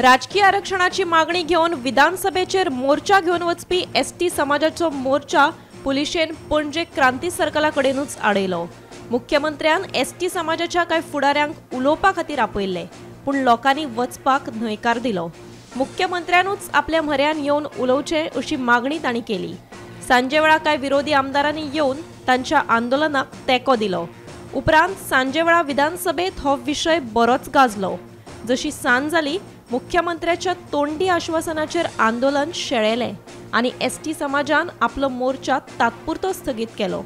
राजकीय आरक्षणाची मागणी घेऊन विधानसभेचेर मोर्चा घेऊन वचपी एसटी समाजाचो मोर्चा पुलिशेन पणजे क्रांती सर्कलाकडेनूच आडयलो। मुख्यमंत्र्यान एसटी समाजाच्या काय फुडाऱ्यांक उलोवपा खातीर आपयल्ले, पूण लोकांनी वचपाक न्हयकार दिलो। मुख्यमंत्र्यानूच आपल्या म्हऱ्यान येवन उलोवचे अशी मागणी तांणी केली। सांजे वेळा काय विरोधी आमदारांनी येवन तांच्या आंदोलनाक तेंको दिलो। उपरांत सांजे वेळा विधानसभेत हो विशय बरोच गाजलो। जशी सांज जाली, मुख्यमंत्र्याच्या तोंडी आश्वासनाचेर आंदोलन शेळेले आणि एसटी समाजान आपलो मोर्चा तात्पुरतो स्थगीत केलो।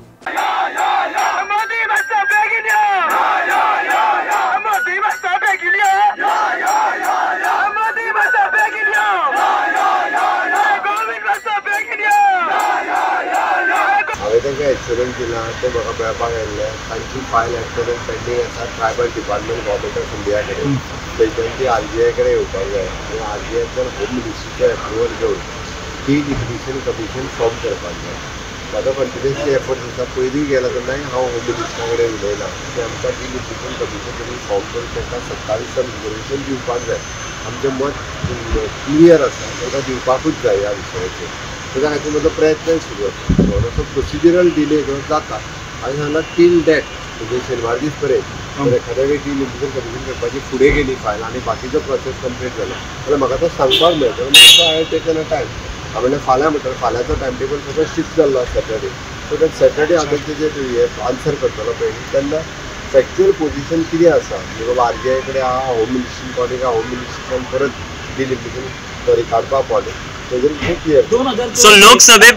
एक्सिडेंट दिला ते म्हाका मेळपाक येयल्ले तांची फायल एक्सिडेंट पेंडींग आसा tribal department government of India कडेन। थंयच्यान RGI कडेन येवपाक जाय आनी RGIतल्यान होम मिनिस्ट्रीचो एप्रुवल घेवन ती डिप्युटेशन कमिशन फॉर्म करपाक जाय। म्हाजो कंटिन्युअसली एफर्ट आसा। पयलीं गेला तेन्नाय हांव होम मिनिस्टरा कडेन उलयलां की आमकां ती डिप्युटेशन कमिशन कडेन फॉर्म करून तांकां 27 रिजर्वेशन दिवपाक जाय। आमचें मत क्लियर आसा, तांकां दिवपाकूच जाय ह्या विशयाचेर। त्या खातीर म्हजो प्रयत्न सुरू आसा। थोडोसो प्रोसिजरल डिले जो जाता हांवें सांगलां टील डेट म्हणजे शेनवार दीस पर्यंत एखाद्या वेळी ती डिप्युटेशन कमिशन करपाची फुडें गेली फायल आनी बाकीचो प्रोसेस कंप्लीट जालो जाल्यार म्हाका तो सांगपाक मेळटलो। सो हांवें टेकन अ टायम। हांवें म्हणलें फाल्यां म्हणटलें फाल्यांचो टायम टेबल सगळो शिफ्ट जाल्लो आसा सॅटर्डे। सो दॅट सॅटर्डे हांवें तेजेर आन्सर करतलो पयलीं। तेन्ना फॅक्च्युअल पोजिशन कितें आसा म्हणजे बाबा RGI कडेन आहा, होम मिनिस्ट्री पावली काय होम मिनिस्ट्रीच्यान परत ती डिप्युटेशन काडपाक पावली। सो लोकसभे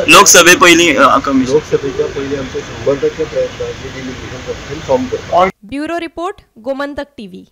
लोकसभेच्या पयलीं आमचे 100% प्रयत्न आसा की डिप्युटेशन कमिशन फॉर्म करपाक। Bureau report, Gomantak TV।